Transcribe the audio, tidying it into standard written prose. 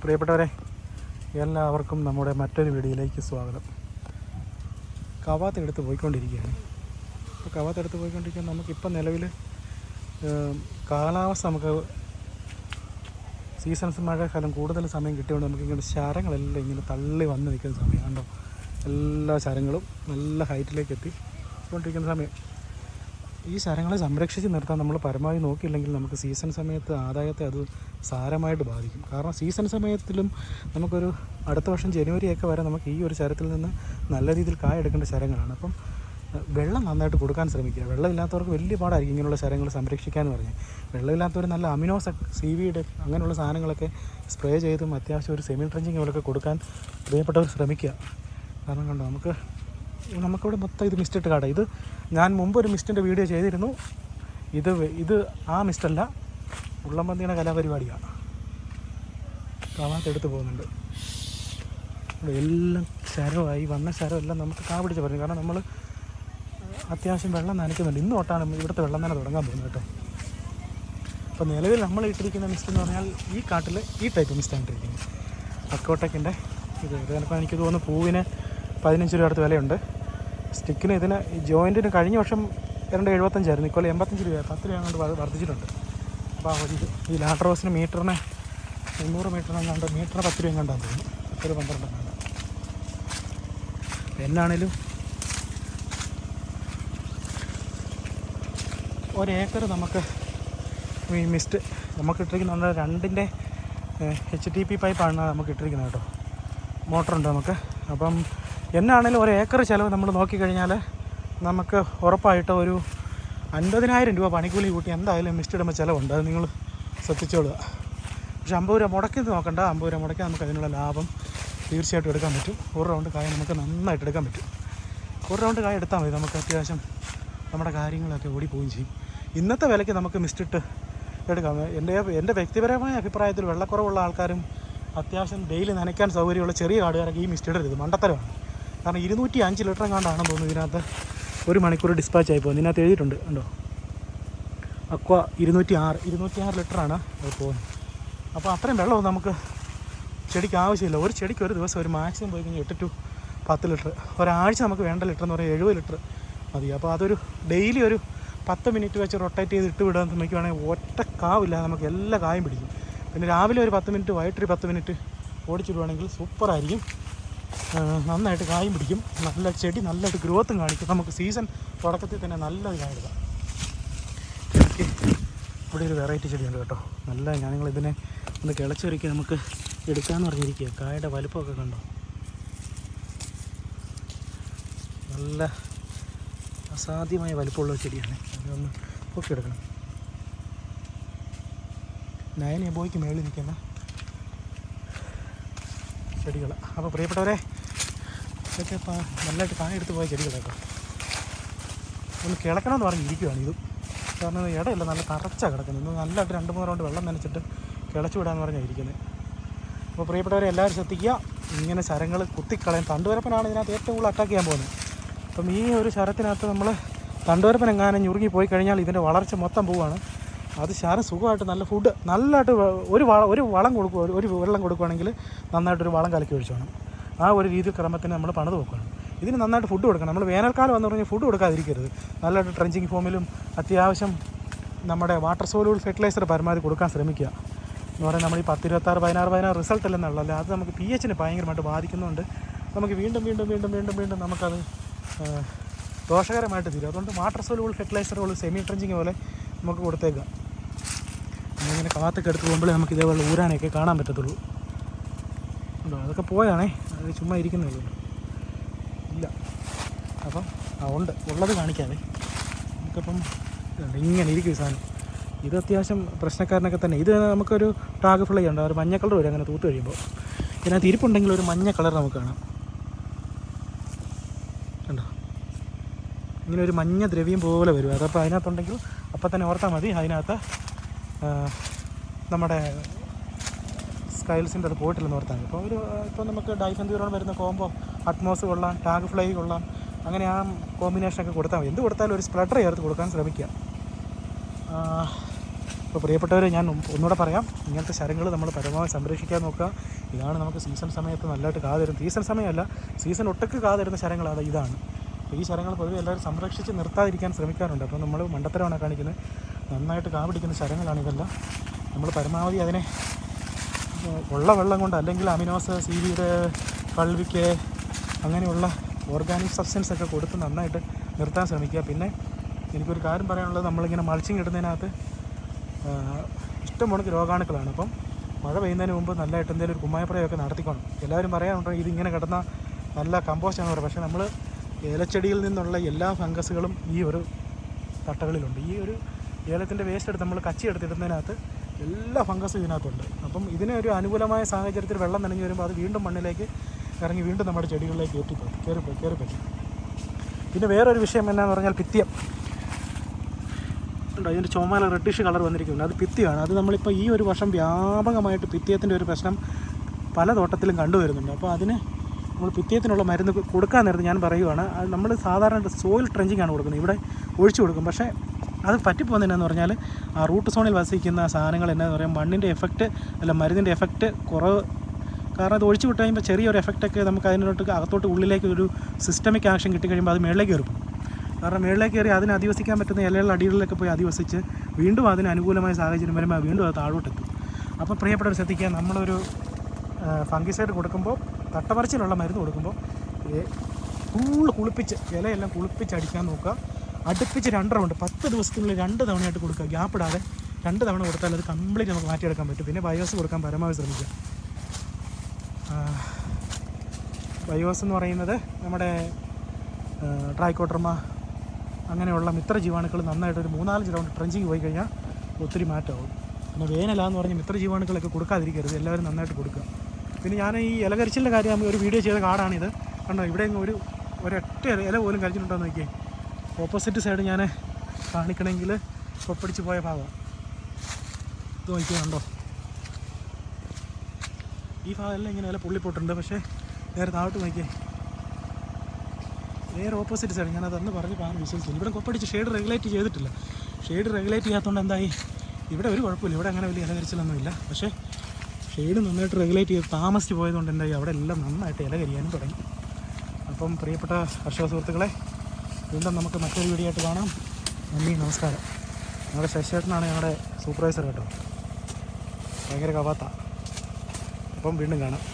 പ്രിയപ്പെട്ടവരെ, എല്ലാവർക്കും നമ്മുടെ മറ്റൊരു വീഡിയോയിലേക്ക് സ്വാഗതം. കവാത്തെടുത്ത് പോയിക്കൊണ്ടിരിക്കുകയാണ്. അപ്പോൾ കവാത്തെടുത്ത് പോയിക്കൊണ്ടിരിക്കുകയാണ്. നമുക്കിപ്പം നിലവിൽ കാലാവസ്ഥ നമുക്ക് സീസൺസ് മഴക്കാലം കൂടുതൽ സമയം കിട്ടിയതുകൊണ്ട് നമുക്കിങ്ങനെ ശരങ്ങളെല്ലാം ഇങ്ങനെ തള്ളി വന്ന് നിൽക്കുന്ന സമയം കണ്ടോ. എല്ലാ ശരങ്ങളും നല്ല ഹൈറ്റിലേക്ക് എത്തിക്കൊണ്ടിരിക്കുന്ന സമയം. ഈ ശരങ്ങളെ സംരക്ഷിച്ച് നിർത്താൻ നമ്മൾ പരമാവധി നോക്കിയില്ലെങ്കിൽ നമുക്ക് സീസൺ സമയത്ത് ആദായത്തെ അത് സാരമായിട്ട് ബാധിക്കും. കാരണം സീസൺ സമയത്തിലും നമുക്കൊരു അടുത്ത വർഷം ജനുവരിയൊക്കെ വരെ നമുക്ക് ഈ ഒരു ശരത്തിൽ നിന്ന് നല്ല രീതിയിൽ കായ എടുക്കേണ്ട ശരങ്ങളാണ്. അപ്പം വെള്ളം നന്നായിട്ട് കൊടുക്കാൻ ശ്രമിക്കുക. വെള്ളമില്ലാത്തവർക്ക് വലിയ പാടായിരിക്കും ഇങ്ങനെയുള്ള ശരങ്ങൾ സംരക്ഷിക്കാമെന്ന് പറഞ്ഞാൽ. വെള്ളമില്ലാത്തവർ നല്ല അമിനോസ് സീവീഡ് അങ്ങനെയുള്ള സാധനങ്ങളൊക്കെ സ്പ്രേ ചെയ്തും അത്യാവശ്യം ഒരു സെമി ട്രെഞ്ചിങ് പോലൊക്കെ കൊടുക്കാൻ പ്രിയപ്പെട്ടവർ ശ്രമിക്കുക. കാരണം കണ്ടോ നമുക്കിവിടെ മൊത്തം ഇത് മിസ്റ്റിട്ട് കാടാം. ഇത് ഞാൻ മുമ്പ് ഒരു മിസ്റ്റിൻ്റെ വീഡിയോ ചെയ്തിരുന്നു. ഇത് ആ മിസ്റ്റല്ല, ഉള്ളംപന്തിയുടെ കലാപരിപാടിയാണ്. കവാത്തെടുത്ത് പോകുന്നുണ്ട്. എല്ലാം ശരമായി വന്ന ശരമെല്ലാം നമുക്ക് കാ പിടിച്ച് പറയും. കാരണം നമ്മൾ അത്യാവശ്യം വെള്ളം നനയ്ക്കുന്നുണ്ട്. ഇന്ന് തൊട്ടാണ് ഇവിടുത്തെ വെള്ളം തന്നെ തുടങ്ങാൻ പോകുന്നത് കേട്ടോ. അപ്പോൾ നിലവിൽ നമ്മൾ ഇട്ടിരിക്കുന്ന മിസ്റ്റ് എന്ന് പറഞ്ഞാൽ ഈ കാട്ടിൽ ഈ ടൈപ്പ് മിസ്റ്റാണ് ഇട്ടിരിക്കുന്നത്. അക്കോട്ടക്കിൻ്റെ ഇത് ചിലപ്പോൾ എനിക്ക് തോന്നുന്നു പൂവിന് 15 രൂപ അടുത്ത് വിലയുണ്ട്. സ്റ്റിക്കിന് ഇതിന് ജോയിൻറ്റിന് കഴിഞ്ഞ വർഷം 275 ഇക്കൊല്ലം 85 രൂപ 10 രൂപ കൊണ്ട് വർദ്ധിച്ചിട്ടുണ്ട്. അപ്പോൾ ഈ ലാട്രോസിന് മീറ്ററിന് 300 മീറ്ററിനെങ്ങാണ്ട് മീറ്ററിന് 10 രൂപ എങ്ങാണ്ടാന്ന് തോന്നുന്നു. 10-12 എങ്ങാണ്ട്. എന്നാണേലും ഒരേക്കർ നമുക്ക് ഈ മിസ്റ്റ് നമുക്ക് ഇട്ടിരിക്കുന്നുണ്ട്. 2ൻ്റെ HDP പൈപ്പാണ് നമുക്ക് ഇട്ടിരിക്കുന്നത് കേട്ടോ. മോട്ടറുണ്ട് നമുക്ക്. അപ്പം എന്നാണേലും ഒരേക്കർ ചിലവ് നമ്മൾ നോക്കിക്കഴിഞ്ഞാൽ നമുക്ക് ഉറപ്പായിട്ട് ഒരു 50,000 രൂപ പണിക്കൂലി കൂട്ടി എന്തായാലും മിസ്റ്റ് ഇടുമ്പോൾ ചിലവുണ്ട്. അത് നിങ്ങൾ ശ്രദ്ധിച്ചോളുക. പക്ഷേ 50 രൂപ മുടക്കി നോക്കണ്ട. 50 രൂപ മുടക്കി നമുക്ക് അതിനുള്ള ലാഭം തീർച്ചയായിട്ടും എടുക്കാൻ പറ്റും. ഒരു റൗണ്ട് കായ നമുക്ക് നന്നായിട്ട് എടുക്കാൻ പറ്റും. ഒരു റൗണ്ട് കായ എടുത്താൽ മതി. നമുക്ക് അത്യാവശ്യം നമ്മുടെ കാര്യങ്ങളൊക്കെ ഓടിപ്പോവുകയും ചെയ്യും. ഇന്നത്തെ വിലയ്ക്ക് നമുക്ക് മിസ്റ്റിട്ട് എടുക്കാം. എൻ്റെ വ്യക്തിപരമായ അഭിപ്രായത്തിൽ വെള്ളക്കുറവുള്ള ആൾക്കാരും അത്യാവശ്യം ഡെയിലി നനയ്ക്കാൻ സൗകര്യമുള്ള ചെറിയ കാടുകാരൊക്കെ ഈ മിസ്റ്റ് ഇടരുത്. മണ്ടത്തരമാണ്. കാരണം 205 ലിറ്റർ കണ്ടാണെന്ന് തോന്നുന്നു ഇതിനകത്ത് 1 മണിക്കൂർ ഡിസ്പാച്ച് ആയി പോകുന്നത്. ഇതിനകത്ത് എഴുതിയിട്ടുണ്ട് കണ്ടോ. അക്വ 206 ലിറ്ററാണ് അത് പോകുന്നത്. അപ്പോൾ അത്രയും വെള്ളമൊന്നും നമുക്ക് ചെടിക്ക് ആവശ്യമില്ല. ഒരു ചെടിക്ക് ഒരു ദിവസം ഒരു മാക്സിമം പോയി കഴിഞ്ഞാൽ 8 to 10 ലിറ്റർ. ഒരാഴ്ച നമുക്ക് വേണ്ട ലിറ്റർ എന്ന് പറഞ്ഞാൽ 70 ലിറ്റർ മതി. അപ്പോൾ അതൊരു ഡെയിലി ഒരു 10 മിനിറ്റ് വെച്ച് റൊട്ടേറ്റ് ചെയ്ത് ഇട്ട് വിടാൻ ശ്രമിക്കുകയാണെങ്കിൽ ഒറ്റ കാവില്ല, നമുക്ക് എല്ലാ കായും പിടിക്കും. പിന്നെ രാവിലെ ഒരു 10 മിനിറ്റ് വൈകിട്ടൊരു 10 മിനിറ്റ് ഓടിച്ചിടുവാണെങ്കിൽ സൂപ്പറായിരിക്കും. നന്നായിട്ട് കായും പിടിക്കും. നല്ല ചെടി നല്ലതായിട്ട് ഗ്രോത്തും കാണിക്കും. നമുക്ക് സീസൺ തുടക്കത്തിൽ തന്നെ നല്ലൊരു കായ എടുക്കാം. എനിക്ക് ഇവിടെ ഒരു വെറൈറ്റി ചെടിയുണ്ട് കേട്ടോ. നല്ല ഞങ്ങളിതിനെ ഒന്ന് കിളച്ചൊരുക്കി നമുക്ക് എടുക്കാമെന്ന് പറഞ്ഞിരിക്കുക. കായയുടെ വലുപ്പമൊക്കെ കണ്ടോ. നല്ല അസാധ്യമായ വലുപ്പമുള്ള ചെടിയാണ്. അതൊന്ന് പൊക്കിയെടുക്കണം. നയൻ എബോയ്ക്ക് മേളിൽ നിൽക്കുന്ന ചെടികൾ. അപ്പോൾ പ്രിയപ്പെട്ടവരെ, ഇതൊക്കെ നല്ലതായിട്ട് കായ എടുത്ത് പോയ ചെടികളൊക്കെ ഒന്ന് കിളക്കണമെന്ന് പറഞ്ഞിരിക്കുകയാണ് ഇതും. കാരണം ഇടയില്ല, നല്ല തറച്ചാണ് കിടക്കുന്നത്. ഇന്ന് നല്ലതായിട്ട് 2-3 റൗണ്ട് വെള്ളം നനച്ചിട്ട് കിളച്ചു വിടാമെന്ന് പറഞ്ഞാൽ ഇരിക്കുന്നത്. അപ്പോൾ പ്രിയപ്പെട്ടവരെ എല്ലാവരും ശ്രദ്ധിക്കുക. ഇങ്ങനെ ശരങ്ങൾ കുത്തിക്കളയാൻ തണ്ടുവരപ്പനാണ് ഇതിനകത്ത് ഏറ്റവും കൂടുതൽ അറ്റാക്ക് ചെയ്യാൻ പോകുന്നത്. അപ്പം ഈ ഒരു ശരത്തിനകത്ത് നമ്മൾ തണ്ടുവരപ്പൻ എങ്ങാനും ഞുറുങ്ങി പോയി കഴിഞ്ഞാൽ ഇതിൻ്റെ വളർച്ച മൊത്തം പോവുകയാണ്. അത് ശരം സുഖമായിട്ട് നല്ല ഫുഡ് നല്ലതായിട്ട് ഒരു വളം കൊടുക്കുക, ഒരു വെള്ളം കൊടുക്കുകയാണെങ്കിൽ നന്നായിട്ടൊരു വളം കലക്കി ഒഴിച്ചു വേണം. ആ ഒരു രീതിയിൽ ക്രമത്തിന് നമ്മൾ പണിത് വെക്കണം. ഇതിന് നന്നായിട്ട് ഫുഡ് കൊടുക്കണം. നമ്മൾ വേനൽക്കാലം എന്ന് പറഞ്ഞാൽ ഫുഡ് കൊടുക്കാതിരിക്കരുത്. നല്ലതായിട്ട് ട്രെഞ്ചിങ് ഫോമിലും അത്യാവശ്യം നമ്മുടെ വാട്ടർ സോലൂബിൾ ഫെർട്ടിലൈസർ പരമാവധി കൊടുക്കാൻ ശ്രമിക്കുക. എന്ന് പറയുന്നത് നമ്മൾ ഈ 10, 26, 16 റിസൾട്ട് അല്ലെന്നുള്ളത് അത് നമുക്ക് pH-നെ ഭയങ്കരമായിട്ട് ബാധിക്കുന്നുണ്ട്. നമുക്ക് വീണ്ടും നമുക്കത് ദോഷകരമായിട്ട് തീരും. അതുകൊണ്ട് വാട്ടർ സോലൂബിൾ ഫെർട്ടിലൈസറുകൾ സെമി ട്രെഞ്ചിങ് പോലെ നമുക്ക് കൊടുത്തേക്കാം. നമ്മളിങ്ങനെ കാത്തൊക്കെ എടുത്ത് പോകുമ്പോഴേ നമുക്ക് ഇതേപോലെ ഊരാനൊക്കെ കാണാൻ പറ്റത്തുള്ളൂ. ഉണ്ടോ, അതൊക്കെ പോയാണേ, അത് ചുമ്മാ ഇരിക്കുന്നുള്ളൂ. ഇല്ല, അപ്പം ഉള്ളത് കാണിക്കാതെ നമുക്കിപ്പം ഇങ്ങനെ ഇരിക്കും സാധനം. ഇത് അത്യാവശ്യം പ്രശ്നക്കാരനൊക്കെ തന്നെ. ഇത് നമുക്കൊരു ടാഗ് ഫ്ലൈ ഉണ്ട്, ഒരു മഞ്ഞ കളർ വരും അങ്ങനെ തൂത്ത് കഴിയുമ്പോൾ. ഇതിനകത്ത് ഇരിപ്പുണ്ടെങ്കിൽ ഒരു മഞ്ഞ കളർ നമുക്ക് കാണാം. കണ്ടോ, ഇങ്ങനെ ഒരു മഞ്ഞ ദ്രവ്യം പോലെ വരും. അതപ്പോൾ അതിനകത്തുണ്ടെങ്കിൽ അപ്പം തന്നെ ഓർത്താൽ മതി അതിനകത്ത് നമ്മുടെ സ്കൈൽസിൻ്റെ അത് പോയിട്ടില്ലെന്ന് ഓർത്താൽ മതി. അപ്പോൾ ഇപ്പോൾ നമുക്ക് ഡൈഫെൻഡ്യൂറോൺ വരുന്ന കോംബോ അറ്റ്മോസ് കൊള്ളാം, ടാഗ് ഫ്ലൈ കൊള്ളാം, അങ്ങനെ ആ കോമ്പിനേഷനൊക്കെ കൊടുത്താൽ മതി. എന്ത് കൊടുത്താലും ഒരു സ്പ്ലഡർ ചേർത്ത് കൊടുക്കാൻ ശ്രമിക്കുക. അപ്പോൾ പ്രിയപ്പെട്ടവരെ, ഞാൻ ഒന്നുകൂടെ പറയാം, ഇങ്ങനത്തെ ശരങ്ങൾ നമ്മൾ പരമാവധി സംരക്ഷിക്കാൻ നോക്കുക. ഇതാണ് നമുക്ക് സീസൺ സമയത്ത് നല്ലതായിട്ട് കാതരുന്നത്. സീസൺ സമയമല്ല, സീസൺ ഒട്ടൊക്കെ കാതരുന്ന ശരങ്ങളാണ് ഇതാണ്. അപ്പോൾ ഈ ശരങ്ങൾ പൊതുവെ എല്ലാവരും സംരക്ഷിച്ച് നിർത്താതിരിക്കാൻ ശ്രമിക്കാറുണ്ട്. അപ്പോൾ നമ്മൾ മണ്ടത്തരമാണ് കാണിക്കുന്നത്. നന്നായിട്ട് കാ പിടിക്കുന്ന ശരങ്ങളാണ് ഇതെല്ലാം. നമ്മൾ പരമാവധി അതിനെ ഉള്ള വെള്ളം കൊണ്ട്, അല്ലെങ്കിൽ അമിനോസ്, സീവീഡ്, കൾവിക്ക് അങ്ങനെയുള്ള ഓർഗാനിക് സബ്സ്റ്റൻസ് ഒക്കെ കൊടുത്ത് നന്നായിട്ട് നിർത്താൻ ശ്രമിക്കുക. പിന്നെ എനിക്കൊരു കാര്യം പറയാനുള്ളത്, നമ്മളിങ്ങനെ മൾച്ചിങ് ഇടുന്നതിനകത്ത് ഇഷ്ടംപോലെ രോഗാണുക്കളാണ്. അപ്പം മഴ പെയ്യുന്നതിന് മുമ്പ് നല്ലതായിട്ട് എന്തെങ്കിലും ഒരു കുമ്മായപ്രയൊക്കെ നടത്തിക്കണം. എല്ലാവരും പറയാറുണ്ട് ഇതിങ്ങനെ കിടന്ന നല്ല കമ്പോസ്റ്റാണെന്ന് പറയും. പക്ഷേ നമ്മൾ ഏലച്ചെടിയിൽ നിന്നുള്ള എല്ലാ ഫംഗസുകളും ഈ ഒരു തട്ടകളിലുണ്ട്. ഈ ഒരു ഏലത്തിൻ്റെ വേസ്റ്റ് എടുത്ത് നമ്മൾ കച്ചി എടുത്തിടുന്നതിനകത്ത് എല്ലാ ഫംഗസും ഇതിനകത്തുണ്ട്. അപ്പം ഇതിന് ഒരു അനുകൂലമായ സാഹചര്യത്തിൽ വെള്ളം നനഞ്ഞ് വരുമ്പോൾ അത് വീണ്ടും മണ്ണിലേക്ക് ഇറങ്ങി വീണ്ടും നമ്മുടെ ചെടികളിലേക്ക് കയറി പറ്റും. പിന്നെ വേറൊരു വിഷയം എന്നാന്ന് പറഞ്ഞാൽ പിത്തിയം ഉണ്ടോ. അതിൻ്റെ ചുമല റെഡിഷ് കളർ വന്നിരിക്കുന്നുണ്ട്. അത് പിത്തിയാണ്. അത് നമ്മളിപ്പോൾ ഈ ഒരു വർഷം വ്യാപകമായിട്ട് പിത്തിയത്തിൻ്റെ ഒരു പ്രശ്നം പല തോട്ടത്തിലും കണ്ടുവരുന്നുണ്ട്. അപ്പോൾ അതിന് നമ്മൾ പിത്തിയത്തിനുള്ള മരുന്ന് കൊടുക്കാൻ നേരത്ത് ഞാൻ പറയുവാണ്, അത് നമ്മൾ സാധാരണ സോയിൽ ട്രെഞ്ചിങ് ആണ് കൊടുക്കുന്നത്. ഇവിടെ ഒഴിച്ചു കൊടുക്കും. പക്ഷേ അത് പറ്റിപ്പോകുന്നതെന്നു പറഞ്ഞാൽ ആ റൂട്ട് സോണിൽ വസിക്കുന്ന സാധനങ്ങൾ എന്നാന്ന് പറയാം, മണ്ണിൻ്റെ എഫക്റ്റ് അല്ല മരുന്നിൻ്റെ എഫക്റ്റ് കുറവ്. കാരണം അത് ഒഴിച്ചു വിട്ട് കഴിയുമ്പോൾ ചെറിയൊരു എഫക്റ്റൊക്കെ നമുക്ക് അതിനോട്ട് അകത്തോട്ട് ഉള്ളിലേക്ക് ഒരു സിസ്റ്റമിക് ആക്ഷൻ കിട്ടിക്കഴിയുമ്പോൾ അത് മേളിലേക്ക് കയറും. കാരണം മേളിലേക്ക് കയറി അതിന് അധിവസിക്കാൻ പറ്റുന്ന ഇലകളുടെ അടികളിലൊക്കെ പോയി അധിവസിച്ച് വീണ്ടും അതിന് അനുകൂലമായ സാഹചര്യം വരുമ്പോൾ വീണ്ടും അത് താഴോട്ടെത്തും. അപ്പോൾ പ്രിയപ്പെട്ടവർ ശ്രദ്ധിക്കുക, നമ്മളൊരു ഫംഗിസൈഡ് കൊടുക്കുമ്പോൾ, തട്ടമറിച്ചിലുള്ള മരുന്ന് കൊടുക്കുമ്പോൾ കുളിപ്പിച്ച് ഇലയെല്ലാം കുളിപ്പിച്ചടിക്കാൻ നോക്കുക. അടുപ്പിച്ച് 2 റൗണ്ട് 10 ദിവസത്തിനുള്ളിൽ 2 തവണയായിട്ട് കൊടുക്കുക. ഗ്യാപ്പിടാതെ 2 തവണ കൊടുത്താൽ അത് കംപ്ലീറ്റ് നമുക്ക് മാറ്റിയെടുക്കാൻ പറ്റും. പിന്നെ ബയോസ് കൊടുക്കാൻ പരമാവധി ശ്രമിക്കുക. ബയോസ് എന്ന് പറയുന്നത് നമ്മുടെ ട്രൈക്കോട്ടർമ അങ്ങനെയുള്ള മിത്ര ജീവാണുക്കൾ നന്നായിട്ടൊരു 3-4 റൗണ്ട് ട്രെഞ്ചിങ് പോയി കഴിഞ്ഞാൽ ഒത്തിരി മാറ്റമാകും. പിന്നെ വേനലാന്ന് പറഞ്ഞ് മിത്ര ജീവാണുക്കളൊക്കെ കൊടുക്കാതിരിക്കരുത്, എല്ലാവരും നന്നായിട്ട് കൊടുക്കുക. പിന്നെ ഞാൻ ഈ ഇലകരിച്ചിലിൻ്റെ കാര്യം ഒരു വീഡിയോ ചെയ്ത കാർഡാണിത്. കണ്ടോ, ഇവിടെ ഒരൊറ്റ ഇല പോലും കരിച്ചിട്ടുണ്ടോ എന്ന് നോക്കിയേ. ഓപ്പോസിറ്റ് സൈഡ് ഞാൻ കാണിക്കണമെങ്കിൽ പൊപ്പടിച്ച് പോയ ഭാഗം ഇത് നോക്കിയാൽ കണ്ടോ. ഈ ഭാഗമെല്ലാം ഇങ്ങനെ ഇല പുള്ളിപ്പോട്ടുണ്ട്. പക്ഷേ നേരെ താഴോട്ട് നോക്കിയേ, നേരെ ഓപ്പോസിറ്റ് സൈഡ്. ഞാനത് അന്ന് പറഞ്ഞ് വിശ്വസിച്ചില്ല. ഇവിടെ കൊപ്പടിച്ച് ഷെയ്ഡ് റെഗുലേറ്റ് ചെയ്തിട്ടില്ല. ഷെയ്ഡ് റെഗുലേറ്റ് ചെയ്യാത്തതുകൊണ്ട് എന്തായി, ഇവിടെ ഒരു കുഴപ്പമില്ല, ഇവിടെ അങ്ങനെ വലിയ ഇലകരിച്ചിലൊന്നുമില്ല. പക്ഷേ ഷെയ്ഡ് നന്നായിട്ട് റെഗുലേറ്റ് ചെയ്ത് താമസിച്ച് പോയതുകൊണ്ട് എന്തായി, അവിടെ എല്ലാം നന്നായിട്ട് ഇല കരിയാനും തുടങ്ങി. അപ്പം പ്രിയപ്പെട്ട കർഷക സുഹൃത്തുക്കളെ, വീണ്ടും നമുക്ക് മറ്റൊരു വീഡിയോ ആയിട്ട് കാണാം. നന്ദി, നമസ്കാരം. ഞങ്ങളുടെ ശശിയേട്ടനാണ് ഞങ്ങളുടെ സൂപ്പർവൈസർ കേട്ടോ, ഭയങ്കര കവാത്ത. അപ്പം വീണ്ടും കാണാം.